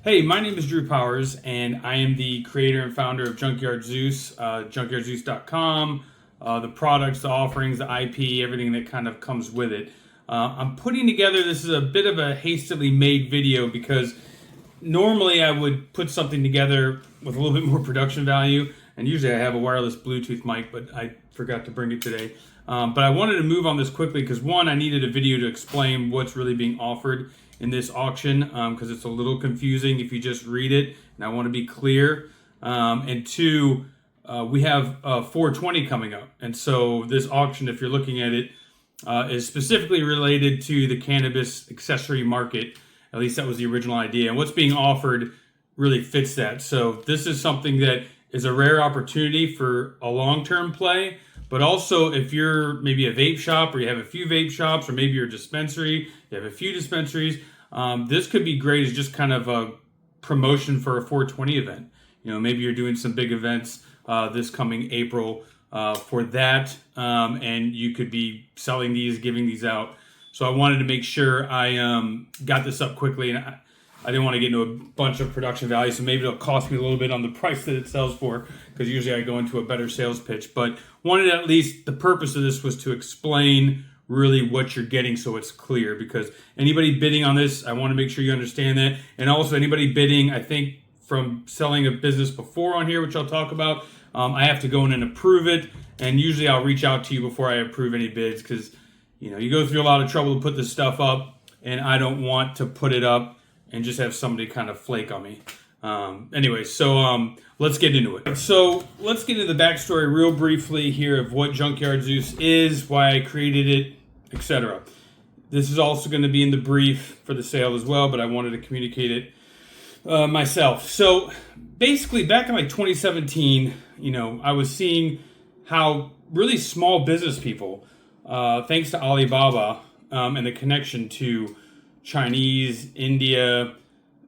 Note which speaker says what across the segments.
Speaker 1: Hey, my name is Drew Powers, and I am the creator and founder of Junkyard Zeus, junkyardzeus.com, the products, the offerings, the IP, everything that kind of comes with it. I'm putting together, this is a bit of a hastily made video because normally I would put something together with a little bit more production value, and usually I have a wireless Bluetooth mic, but I forgot to bring it today. But I wanted to move on this quickly because one, I needed a video to explain what's really being offered in this auction because it's a little confusing if you just read it, and I want to be clear. And two, we have 420 coming up, and so this auction, if you're looking at it, is specifically related to the cannabis accessory market. At least that was the original idea, and what's being offered really fits that. So this is something that is a rare opportunity for a long-term play, but also if you're maybe a vape shop or you have a few vape shops, or maybe you're a dispensary, you have a few dispensaries, this could be great as just kind of a promotion for a 420 event. You know, maybe you're doing some big events this coming April for that, and you could be selling these, giving these out. So I wanted to make sure I got this up quickly, and I didn't want to get into a bunch of production value, so maybe it'll cost me a little bit on the price that it sells for, because usually I go into a better sales pitch. But wanted at least, the purpose of this was to explain really what you're getting so it's clear, because anybody bidding on this, I want to make sure you understand that. And also anybody bidding, I think from selling a business before on here, which I'll talk about, I have to go in and approve it, and usually I'll reach out to you before I approve any bids, because you know, you go through a lot of trouble to put this stuff up, and I don't want to put it up and just have somebody kind of flake on me. Anyway, so let's get into it. So let's get into the backstory real briefly here of what Junkyard Zeus is, why I created it, etc. This is also going to be in the brief for the sale as well, but I wanted to communicate it myself. So basically, back in like 2017, you know, I was seeing how really small business people, thanks to Alibaba and the connection to Chinese, India,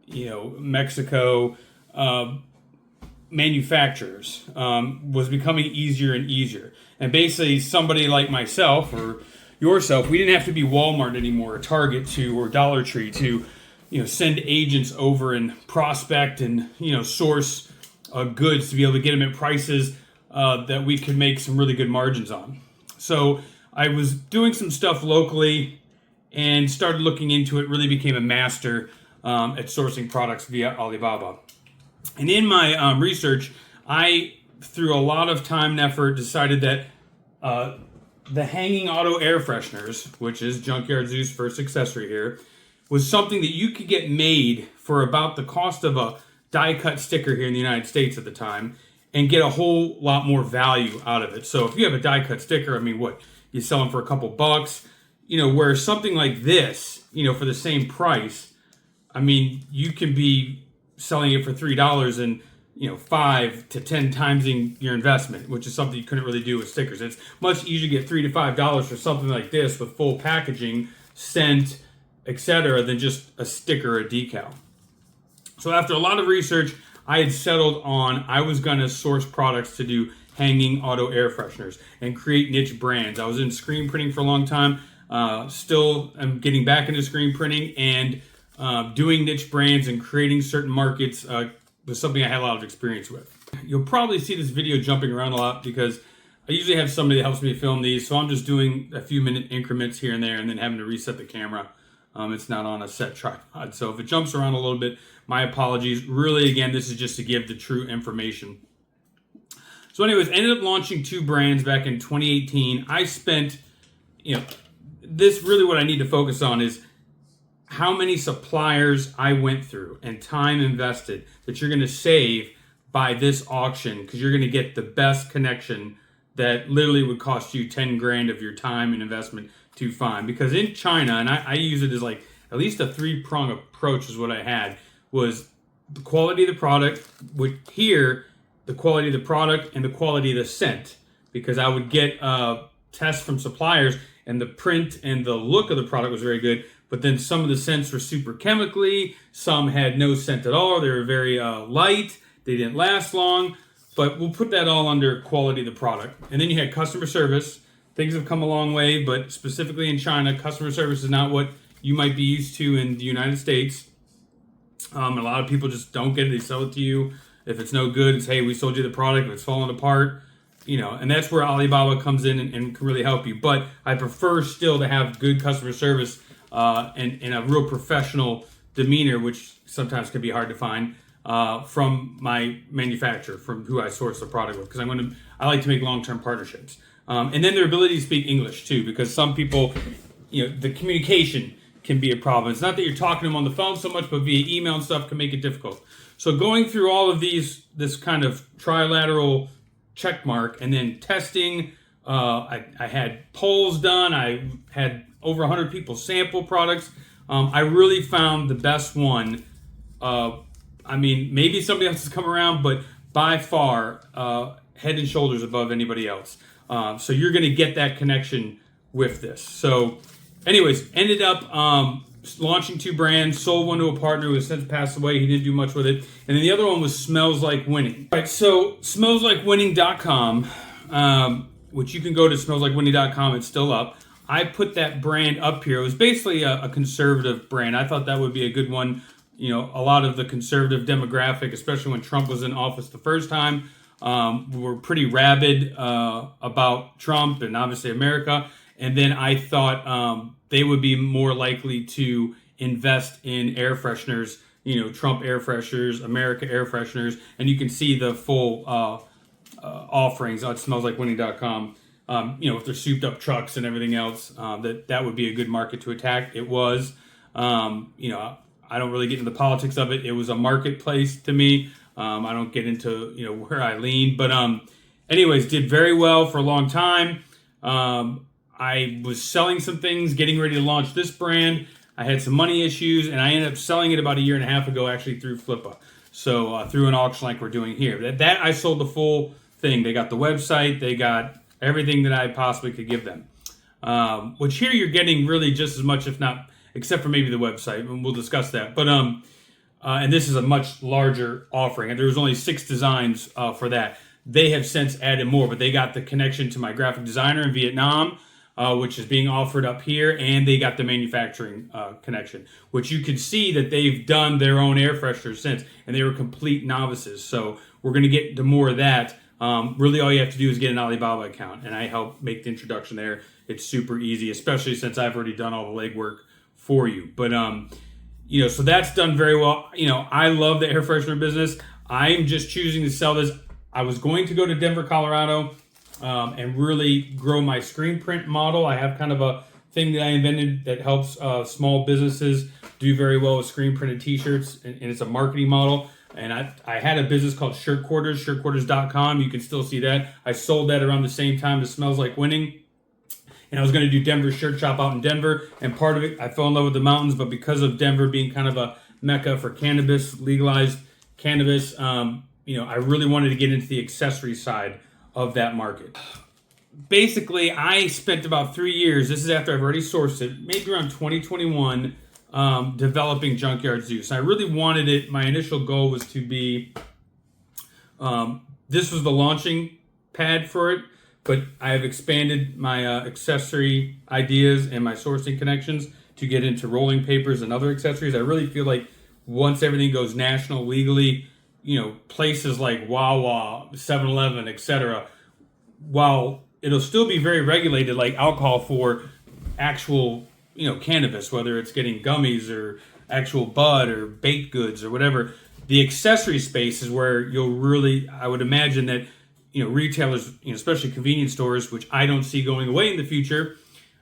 Speaker 1: you know, Mexico, manufacturers was becoming easier and easier. And basically somebody like myself or yourself, we didn't have to be Walmart anymore, or Target or Dollar Tree to, you know, send agents over and prospect and, you know, source goods to be able to get them at prices that we could make some really good margins on. So I was doing some stuff locally and started looking into it, really became a master at sourcing products via Alibaba. And in my research, I, through a lot of time and effort, decided that the hanging auto air fresheners, which is Junkyard Zeus' first accessory here, was something that you could get made for about the cost of a die-cut sticker here in the United States at the time, and get a whole lot more value out of it. So if you have a die-cut sticker, I mean, what, you sell them for a couple bucks, you know, where something like this, you know, for the same price, I mean, you can be selling it for $3 and, you know, 5 to 10 times your investment, which is something you couldn't really do with stickers. It's much easier to get $3 to $5 for something like this with full packaging, scent, etc., than just a sticker or a decal. So after a lot of research, I had settled on I was going to source products to do hanging auto air fresheners and create niche brands. I was in screen printing for a long time. Still am getting back into screen printing, and doing niche brands and creating certain markets was something I had a lot of experience with. You'll probably see this video jumping around a lot because I usually have somebody that helps me film these, so I'm just doing a few minute increments here and there and then having to reset the camera. It's not on a set tripod, so if it jumps around a little bit, my apologies. Really, again, this is just to give the true information. So anyways, ended up launching 2 brands back in 2018. I spent, you know, this really what I need to focus on is how many suppliers I went through and time invested that you're going to save by this auction, because you're going to get the best connection that literally would cost you 10 grand of your time and investment to find. Because in China, and I use it as like at least a 3-prong approach is what I had, was the quality of the product, with here, the quality of the product and the quality of the scent, because I would get tests from suppliers and the print and the look of the product was very good, but then some of the scents were super chemically, some had no scent at all, they were very light, they didn't last long, but we'll put that all under quality of the product. And then you had customer service. Things have come a long way, but specifically in China, customer service is not what you might be used to in the United States. A lot of people just don't get it. They sell it to you. If it's no good, it's, hey, we sold you the product. If it's falling apart, and that's where Alibaba comes in and can really help you. But I prefer still to have good customer service and a real professional demeanor, which sometimes can be hard to find from my manufacturer, from who I source the product with, because I like to make long-term partnerships. And then their ability to speak English too, because some people, the communication can be a problem. It's not that you're talking to them on the phone so much, but via email and stuff can make it difficult. So going through all of this kind of trilateral check mark, and then testing, I had polls done. I had over 100 people sample products. I really found the best one. Maybe somebody else has come around, but by far, head and shoulders above anybody else. So you're going to get that connection with this. So anyways, ended up launching 2 brands, sold one to a partner who has since passed away. He didn't do much with it. And then the other one was Smells Like Winning. All right, so smellslikewinning.com, which you can go to smellslikewinning.com. It's still up. I put that brand up here. It was basically a conservative brand. I thought that would be a good one. A lot of the conservative demographic, especially when Trump was in office the first time, were pretty rabid about Trump and obviously America. And then I thought they would be more likely to invest in air fresheners, Trump air fresheners, America air fresheners. And you can see the full offerings on smellslikewinning.com. With their souped up trucks and everything else, that would be a good market to attack. It was, I don't really get into the politics of it. It was a marketplace to me. I don't get into, where I lean, but, anyways, did very well for a long time. I was selling some things, getting ready to launch this brand. I had some money issues, and I ended up selling it about a year and a half ago, actually through Flippa. So, through an auction like we're doing here. That I sold the full thing. They got the website. They got everything that I possibly could give them. Which here you're getting really just as much, if not, except for maybe the website, and we'll discuss that. But and this is a much larger offering. And there was only 6 designs for that. They have since added more, but they got the connection to my graphic designer in Vietnam, which is being offered up here, and they got the manufacturing connection, which you can see that they've done their own air fresheners since, and they were complete novices. So we're going to get to more of that. Really all you have to do is get an Alibaba account, and I help make the introduction there. It's super easy, especially since I've already done all the legwork for you. But, so that's done very well. I love the air freshener business. I'm just choosing to sell this. I was going to go to Denver, Colorado, and really grow my screen print model. I have kind of a thing that I invented that helps small businesses do very well with screen printed t-shirts, and it's a marketing model. And I had a business called Shirt Quarters, shirtquarters.com. You can still see that. I sold that around the same time as Smells Like Winning. And I was going to do Denver Shirt Shop out in Denver. And part of it, I fell in love with the mountains. But because of Denver being kind of a mecca for cannabis, legalized cannabis, I really wanted to get into the accessory side of that market. Basically, I spent about 3 years, this is after I've already sourced it, maybe around 2021, developing Junkyard Zeus. I really wanted it. My initial goal was to be, this was the launching pad for it, but I have expanded my accessory ideas and my sourcing connections to get into rolling papers and other accessories. I really feel like once everything goes national legally, places like Wawa, 7-Eleven, etc., while it'll still be very regulated like alcohol for actual cannabis, whether it's getting gummies or actual bud or baked goods or whatever, the accessory space is where you'll really, I would imagine that, retailers, especially convenience stores, which I don't see going away in the future,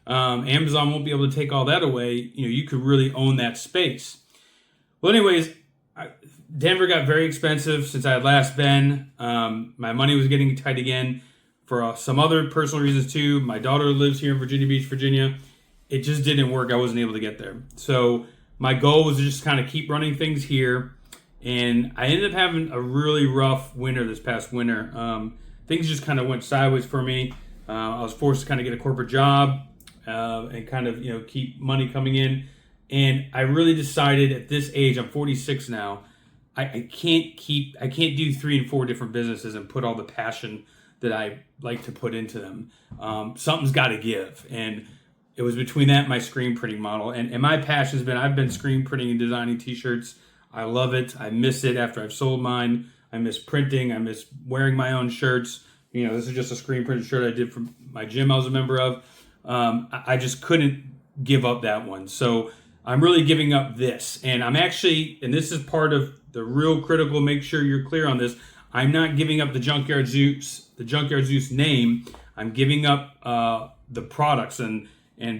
Speaker 1: Amazon won't be able to take all that away. You could really own that space. Well, anyways, Denver got very expensive since I had last been. My money was getting tight again for some other personal reasons too. My daughter lives here in Virginia Beach, Virginia. It just didn't work. I wasn't able to get there. So my goal was to just kind of keep running things here. And I ended up having a really rough winter this past winter. Things just kind of went sideways for me. I was forced to kind of get a corporate job and kind of, keep money coming in. And I really decided at this age, I'm 46 now, I can't do 3 and 4 different businesses and put all the passion that I like to put into them. Something's got to give. And it was between that and my screen printing model. And my passion's been, I've been screen printing and designing t-shirts. I love it. I miss it after I've sold mine. I miss printing. I miss wearing my own shirts. You know, this is just a screen printed shirt I did for my gym I was a member of. I just couldn't give up that one. So I'm really giving up this. And I'm actually, and this is part of the real critical, make sure you're clear on this, I'm not giving up the Junkyard Zeus name. I'm giving up the products and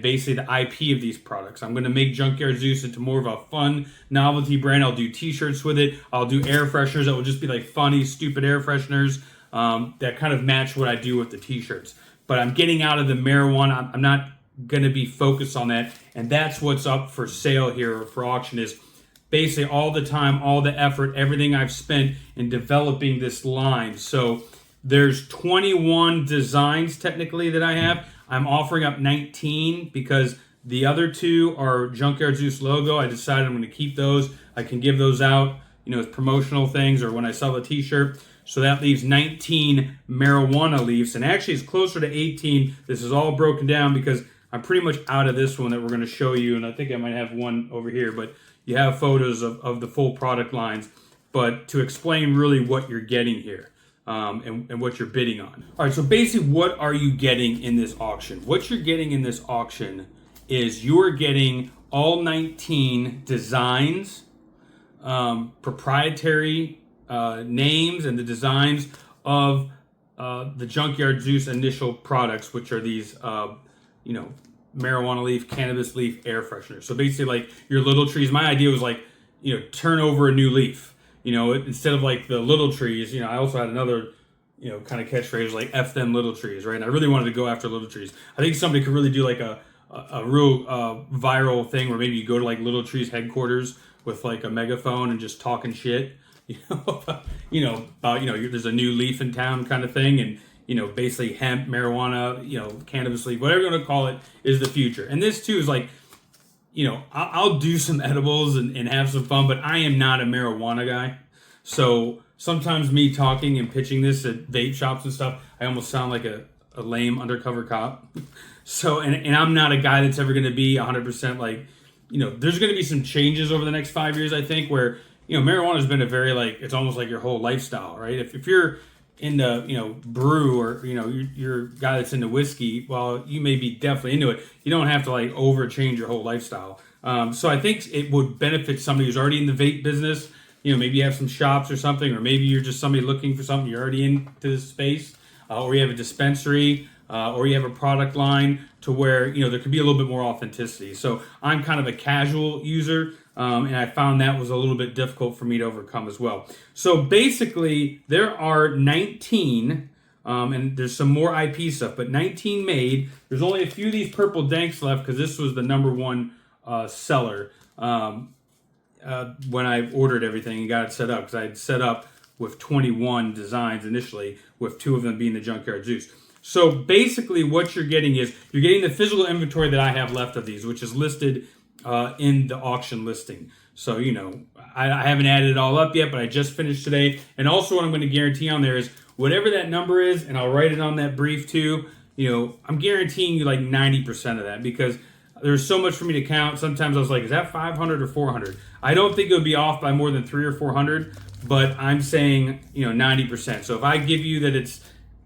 Speaker 1: basically the IP of these products. I'm going to make Junkyard Zeus into more of a fun novelty brand. I'll do t-shirts with it. I'll do air fresheners that will just be like funny, stupid air fresheners that kind of match what I do with the t-shirts. But I'm getting out of the marijuana. I'm not going to be focused on that. And that's what's up for sale here or for auction is basically all the time, all the effort, everything I've spent in developing this line. So there's 21 designs technically that I have. I'm offering up 19 because the other 2 are Junkyard Zeus logo. I decided I'm going to keep those. I can give those out, you know, as promotional things or when I sell a t-shirt. So that leaves 19 marijuana leaves. And actually it's closer to 18. This is all broken down because I'm pretty much out of this one that we're going to show you. And I think I might have one over here, but you have photos of the full product lines. But to explain really what you're getting here. And what you're bidding on. All right, so basically what are you getting in this auction? What you're getting in this auction is you're getting all 19 designs, proprietary names and the designs of the Junkyard Zeus initial products, which are these, you know, marijuana leaf, cannabis leaf, air fresheners. So basically like your little trees, my idea was like, you know, turn over a new leaf. You know, instead of like the little trees, you know, I also had another, you know, kind of catchphrase like F them little trees, right? And I really wanted to go after little trees. I think somebody could really do like a real viral thing where maybe you go to like Little Trees headquarters with like a megaphone and just talking shit, you know, about, you know, there's a new leaf in town kind of thing. And, you know, basically hemp, marijuana, you know, cannabis leaf, whatever you want to call it is the future. And this too is like, you know, I'll do some edibles and have some fun, but I am not a marijuana guy. So sometimes me talking and pitching this at vape shops and stuff, I almost sound like a lame undercover cop. So, and I'm not a guy that's ever going to be 100% like, you know, there's going to be some changes over the next 5 years, I think, where, you know, marijuana has been a very like, it's almost like your whole lifestyle, right? If you're into, you know, brew or, you know, you're a guy that's into whiskey, well, you may be definitely into it. You don't have to like over change your whole lifestyle. So I think it would benefit somebody who's already in the vape business. You know, maybe you have some shops or something, or maybe you're just somebody looking for something, you're already into this space, or you have a dispensary, or you have a product line to where, you know, there could be a little bit more authenticity. So I'm kind of a casual user, and I found that was a little bit difficult for me to overcome as well. So basically, there are 19, and there's some more IP stuff, but 19 made. There's only a few of these purple danks left because this was the number one seller when I ordered everything and got it set up, because I had set up with 21 designs initially, with 2 of them being the Junkyard Zeus. So basically what you're getting is, you're getting the physical inventory that I have left of these, which is listed in the auction listing. So, you know, I haven't added it all up yet, but I just finished today. And also what I'm going to guarantee on there is, whatever that number is, and I'll write it on that brief too, you know, I'm guaranteeing you like 90% of that, because there's so much for me to count. Sometimes I was like, is that 500 or 400? I don't think it would be off by more than 300 or 400, but I'm saying, you know, 90%. So if I give you that it's,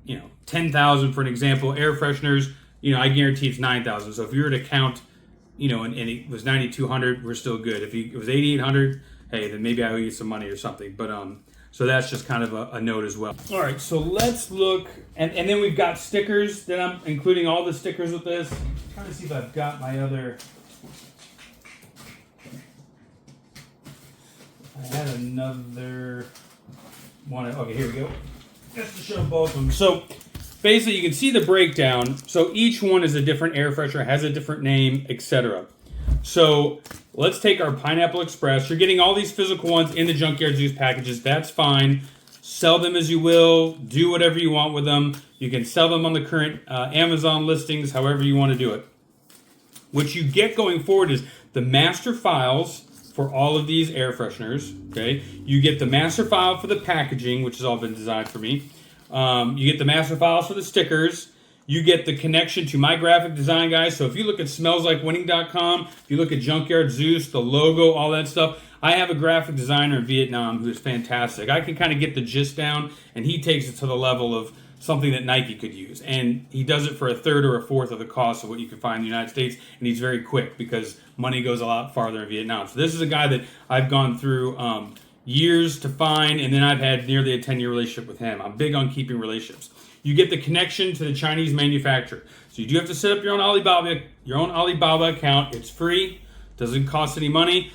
Speaker 1: you know, 10,000 for an example, air fresheners, you know, I guarantee it's 9,000. So if you were to count, you know, and it was 9,200, we're still good. If it was 8,800, hey, then maybe I owe you some money or something. But so that's just kind of a note as well. All right, so let's look, and then we've got stickers that I'm including all the stickers with this. I'm trying to see if I've got my other. I had another one. Okay, here we go. Just to show both of them. So basically, you can see the breakdown. So each one is a different air freshener, has a different name, etc. So let's take our Pineapple Express. You're getting all these physical ones in the Junkyard Zeus packages. That's fine. Sell them as you will. Do whatever you want with them. You can sell them on the current Amazon listings, however you want to do it. What you get going forward is the master files for all of these air fresheners. Okay, you get the master file for the packaging, which has all been designed for me. You get the master files for the stickers. You get the connection to my graphic design guys. So if you look at smellslikewinning.com, if you look at Junkyard Zeus, the logo, all that stuff, I have a graphic designer in Vietnam who is fantastic. I can kind of get the gist down, and he takes it to the level of something that Nike could use. And he does it for a third or a fourth of the cost of what you can find in the United States, and he's very quick because money goes a lot farther in Vietnam. So this is a guy that I've gone through years to find, and then I've had nearly a 10-year relationship with him. I'm big on keeping relationships. You get the connection to the Chinese manufacturer. So you do have to set up your own Alibaba account. It's free, doesn't cost any money.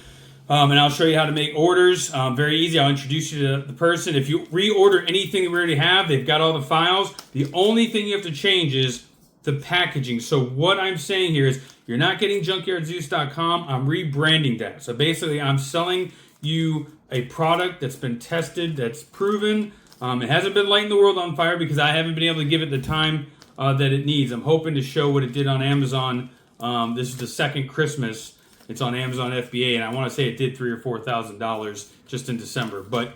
Speaker 1: And I'll show you how to make orders. Very easy. I'll introduce you to the person. If you reorder anything that we already have, they've got all the files. The only thing you have to change is the packaging. So what I'm saying here is you're not getting junkyardzeus.com. I'm rebranding that. So basically, I'm selling you a product that's been tested, that's proven. It hasn't been lighting the world on fire because I haven't been able to give it the time that it needs. I'm hoping to show what it did on Amazon. This is the second Christmas. It's on Amazon FBA, and I want to say it did $3,000 or $4,000 just in December. But,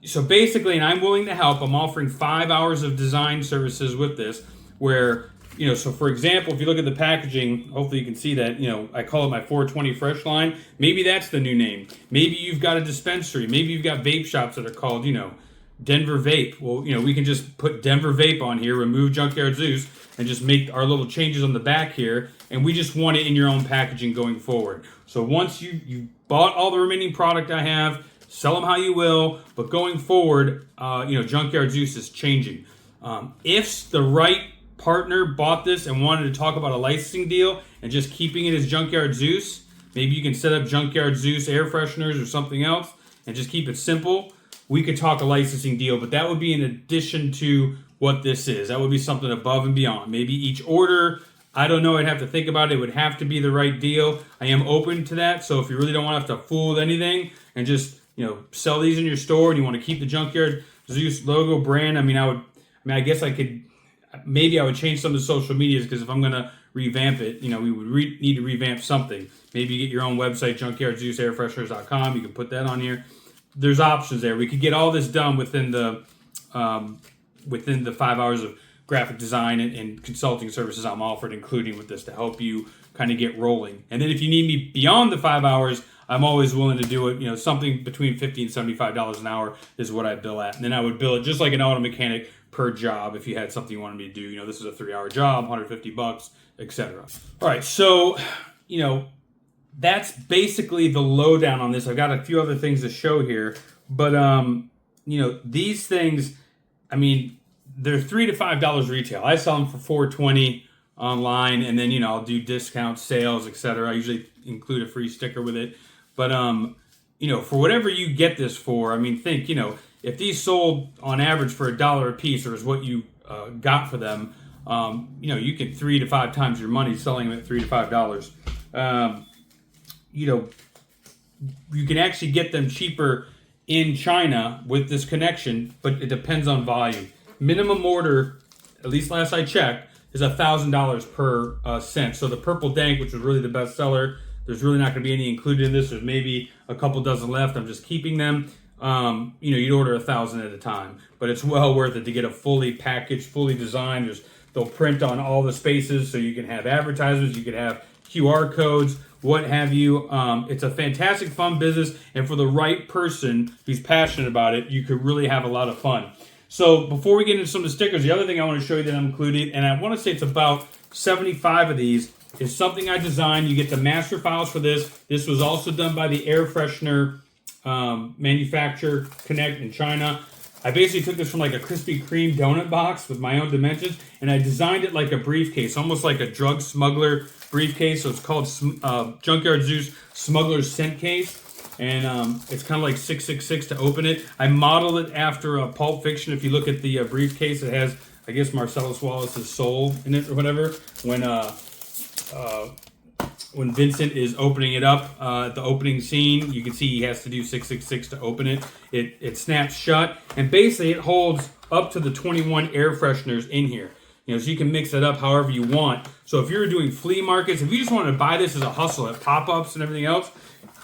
Speaker 1: so basically, and I'm willing to help. I'm offering 5 hours of design services with this, where, so for example, if you look at the packaging, hopefully you can see that, I call it my 420 Fresh line. Maybe that's the new name. Maybe you've got a dispensary. Maybe you've got vape shops that are called, Denver Vape. Well, we can just put Denver Vape on here, remove Junkyard Zeus, and just make our little changes on the back here. And we just want it in your own packaging going forward. So once you bought all the remaining product I have, sell them how you will. But going forward, Junkyard Zeus is changing. If the right partner bought this and wanted to talk about a licensing deal and just keeping it as Junkyard Zeus, maybe you can set up Junkyard Zeus air fresheners or something else and just keep it simple. We could talk a licensing deal, but that would be in addition to what this is. That would be something above and beyond. Maybe each order, I don't know, I'd have to think about it. It would have to be the right deal. I am open to that, so if you really don't want to have to fool with anything and just, sell these in your store and you want to keep the Junkyard Zeus logo brand, I guess I could, maybe I would change some of the social medias because if I'm going to revamp it, we would need to revamp something. Maybe you get your own website, junkyardzeus.airfresheners.com. You can put that on here. There's options there. We could get all this done within the 5 hours of graphic design and consulting services I'm offered, including with this to help you kind of get rolling. And then if you need me beyond the 5 hours, I'm always willing to do it. Something between $50 and $75 an hour is what I bill at. And then I would bill it just like an auto mechanic per job if you had something you wanted me to do. This is a 3-hour job, $150, etc. All right, so, that's basically the lowdown on this. I've got a few other things to show here, but these things, they're $3 to $5 retail. I sell them for $4.20 online, and then I'll do discount sales, etc. I usually include a free sticker with it, but for whatever you get this for, think if these sold on average for $1 a piece, or is what you got for them, you get 3 to 5 times your money selling them at $3 to $5. You can actually get them cheaper in China with this connection, but it depends on volume. Minimum order, at least last I checked, is $1,000 per cent. So the Purple Dank, which was really the best seller, there's really not going to be any included in this. There's maybe a couple dozen left. I'm just keeping them. You'd order 1,000 at a time, but it's well worth it to get a fully packaged, fully designed. They'll print on all the spaces, so you can have advertisements, you can have QR codes, what have you. It's a fantastic, fun business, and for the right person who's passionate about it, you could really have a lot of fun. So before we get into some of the stickers, the other thing I want to show you that I'm included, and I want to say it's about 75 of these, is something I designed. You get the master files for this. This was also done by the air freshener manufacturer Connect in China. I basically took this from like a Krispy Kreme donut box with my own dimensions, and I designed it like a briefcase, almost like a drug smuggler briefcase. So it's called Junkyard Zeus Smuggler's Scent Case, and it's kind of like 666 to open it. I modeled it after Pulp Fiction. If you look at the briefcase, it has, I guess, Marcellus Wallace's soul in it or whatever. When Vincent is opening it up at the opening scene, you can see he has to do 666 to open it. It snaps shut, and basically it holds up to the 21 air fresheners in here. So you can mix it up however you want. So if you're doing flea markets, if you just want to buy this as a hustle at pop-ups and everything else,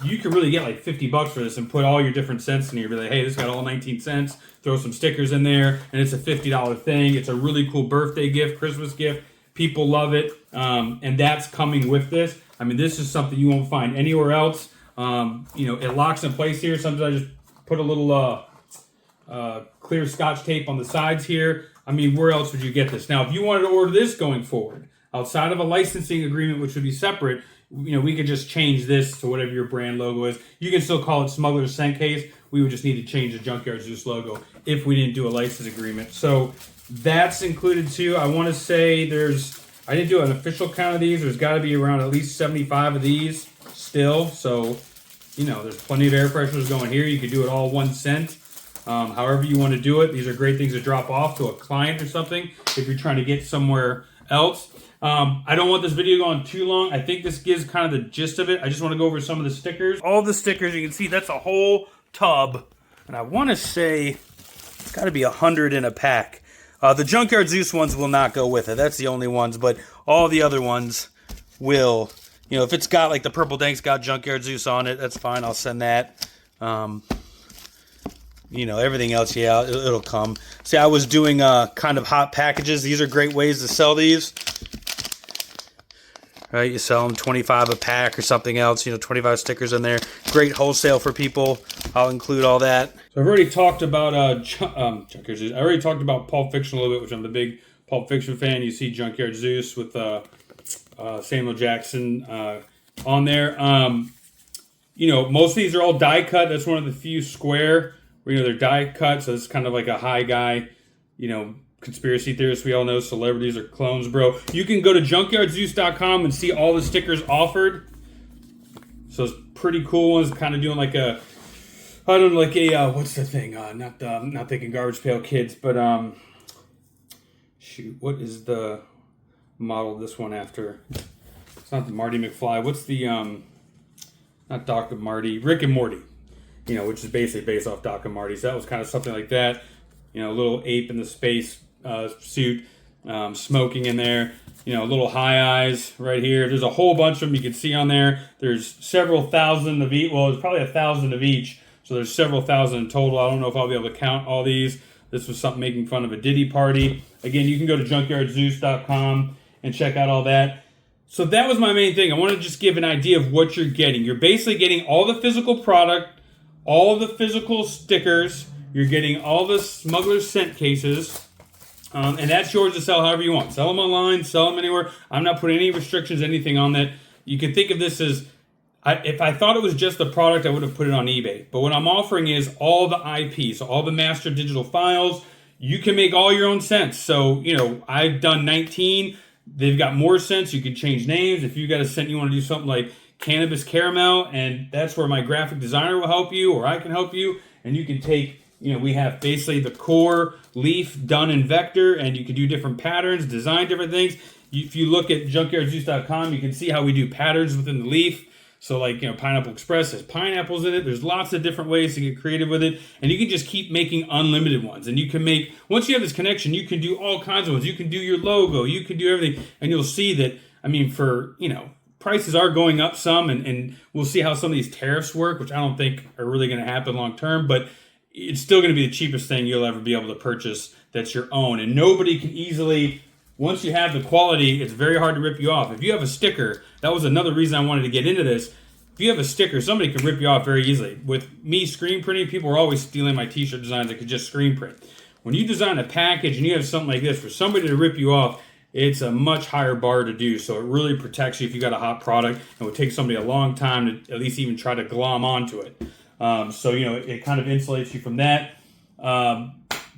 Speaker 1: you could really get like $50 for this and put all your different scents in here. Be like, hey, this got all 19 cents. Throw some stickers in there, and it's a $50 thing. It's a really cool birthday gift, Christmas gift. People love it, and that's coming with this. This is something you won't find anywhere else. It locks in place here. Sometimes I just put a little clear Scotch tape on the sides here. I mean, where else would you get this? Now, if you wanted to order this going forward, outside of a licensing agreement, which would be separate, we could just change this to whatever your brand logo is. You can still call it Smuggler's Scent Case. We would just need to change the Junkyard Zeus logo if we didn't do a license agreement. So that's included too. I want to say I didn't do an official count of these. There's got to be around at least 75 of these still. So, there's plenty of air fresheners going here. You could do it all 1 cent. However you want to do it. These are great things to drop off to a client or something if you're trying to get somewhere else. I don't want this video going too long. I think this gives kind of the gist of it. I just want to go over some of the stickers. All the stickers, you can see that's a whole tub. And I want to say it's got to be 100 in a pack. The Junkyard Zeus ones will not go with it. That's the only ones. But all the other ones will. If it's got like the purple tank's got Junkyard Zeus on it, that's fine. I'll send that. Everything else, yeah, it'll come. See, I was doing kind of hot packages. These are great ways to sell these. Right, you sell them 25 a pack or something else, 25 stickers in there. Great wholesale for people. I'll include all that. So I've already talked about Junkyard Zeus. I already talked about Pulp Fiction a little bit, which I'm a big Pulp Fiction fan. You see Junkyard Zeus with Samuel Jackson on there. Most of these are all die cut. That's one of the few square where, they're die cut. So it's kind of like a high guy, conspiracy theorists, we all know celebrities are clones, bro. You can go to junkyardzeus.com and see all the stickers offered. So it's pretty cool ones, kind of doing like what's the thing? Not thinking Garbage Pail Kids, but shoot, what is the model of this one after? It's not the Marty McFly. What's the not Doc and Marty, Rick and Morty? Which is basically based off Doc and Marty. So that was kind of something like that. A little ape in the space suit, smoking in there. Little high eyes right here. There's a whole bunch of them you can see on there. There's several thousand of each. Well, there's probably 1,000 of each. So there's several thousand in total. I don't know if I'll be able to count all these. This was something making fun of a Diddy party. Again, you can go to junkyardzeus.com and check out all that. So that was my main thing. I want to just give an idea of what you're getting. You're basically getting all the physical product, all the physical stickers. You're getting all the Smuggler's Scent cases. And that's yours to sell however you want. Sell them online, sell them anywhere. I'm not putting any restrictions, anything on that. You can think of this as, if I thought it was just the product, I would have put it on eBay. But what I'm offering is all the IP, so all the master digital files. You can make all your own scents. So, I've done 19. They've got more scents. You can change names. If you got a scent you want to do something like cannabis caramel, and that's where my graphic designer will help you, or I can help you. And you can take, we have basically the core leaf done in vector, and you can do different patterns, design different things. If you look at junkyardzeus.com, you can see how we do patterns within the leaf. So like, Pineapple Express has pineapples in it. There's lots of different ways to get creative with it. And you can just keep making unlimited ones. And you can make, once you have this connection, you can do all kinds of ones. You can do your logo. You can do everything. And you'll see that, prices are going up some. And we'll see how some of these tariffs work, which I don't think are really going to happen long term. But it's still going to be the cheapest thing you'll ever be able to purchase that's your own. And nobody can easily, once you have the quality, it's very hard to rip you off. If you have a sticker, that was another reason I wanted to get into this. If you have a sticker, somebody can rip you off very easily. With me screen printing, people were always stealing my t-shirt designs that could just screen print. When you design a package and you have something like this, for somebody to rip you off, it's a much higher bar to do. So it really protects you if you got a hot product. It would take somebody a long time to at least even try to glom onto it. It kind of insulates you from that.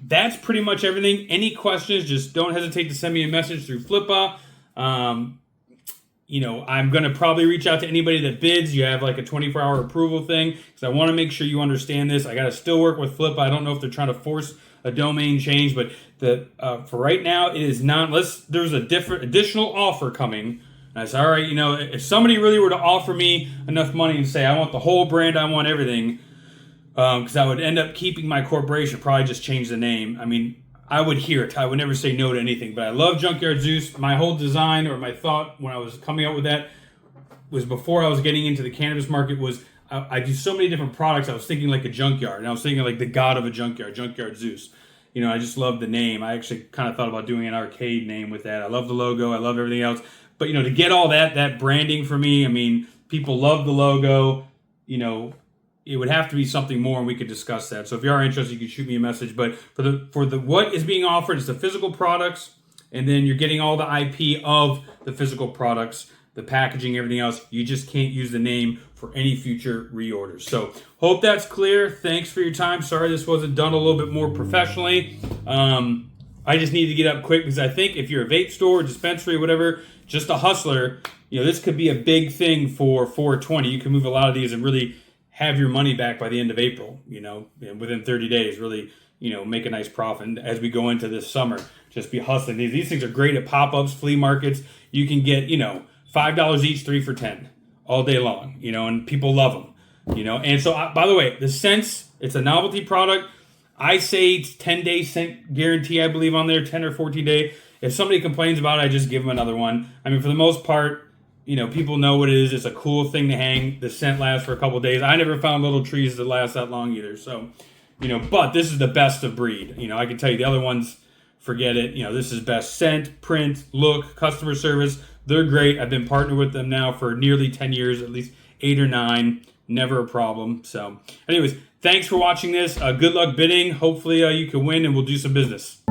Speaker 1: That's pretty much everything. Any questions, just don't hesitate to send me a message through Flippa. I'm going to probably reach out to anybody that bids. You have like a 24-hour approval thing because I want to make sure you understand this. I got to still work with Flippa. I don't know if they're trying to force a domain change, but for right now, it is not. Unless there's a different additional offer coming. And I said, all right, if somebody really were to offer me enough money and say, I want the whole brand, I want everything, because I would end up keeping my corporation, probably just change the name. I would hear it. I would never say no to anything. But I love Junkyard Zeus. My whole design, or my thought when I was coming up with that, was before I was getting into the cannabis market, was I do so many different products. I was thinking like a junkyard. And I was thinking like the god of a junkyard, Junkyard Zeus. I just love the name. I actually kind of thought about doing an arcade name with that. I love the logo. I love everything else. But, to get all that branding for me, people love the logo. it would have to be something more, and we could discuss that. So if you are interested, you can shoot me a message. But for the what is being offered is the physical products, and then you're getting all the IP of the physical products, the packaging, everything else. You just can't use the name for any future reorders. So hope that's clear. Thanks for your time. Sorry this wasn't done a little bit more professionally. I just need to get up quick because I think if you're a vape store, dispensary, whatever, just a hustler, this could be a big thing for 420. You can move a lot of these and really have your money back by the end of April, and within 30 days, really, make a nice profit. And as we go into this summer, just be hustling. These things are great at pop-ups, flea markets. You can get, $5 each, 3 for $10 all day long, and people love them, And so, by the way, the scents, it's a novelty product. I say it's 10-day scent guarantee, I believe, on there, 10 or 14 day. If somebody complains about it, I just give them another one. I mean, for the most part, people know what it is. It's a cool thing to hang. The scent lasts for a couple of days. I never found little trees that last that long either. So, but this is the best of breed. I can tell you the other ones, forget it. This is best scent, print, look, customer service. They're great. I've been partnered with them now for nearly 10 years, at least 8 or 9. Never a problem. So anyways, thanks for watching this. Good luck bidding. Hopefully you can win and we'll do some business.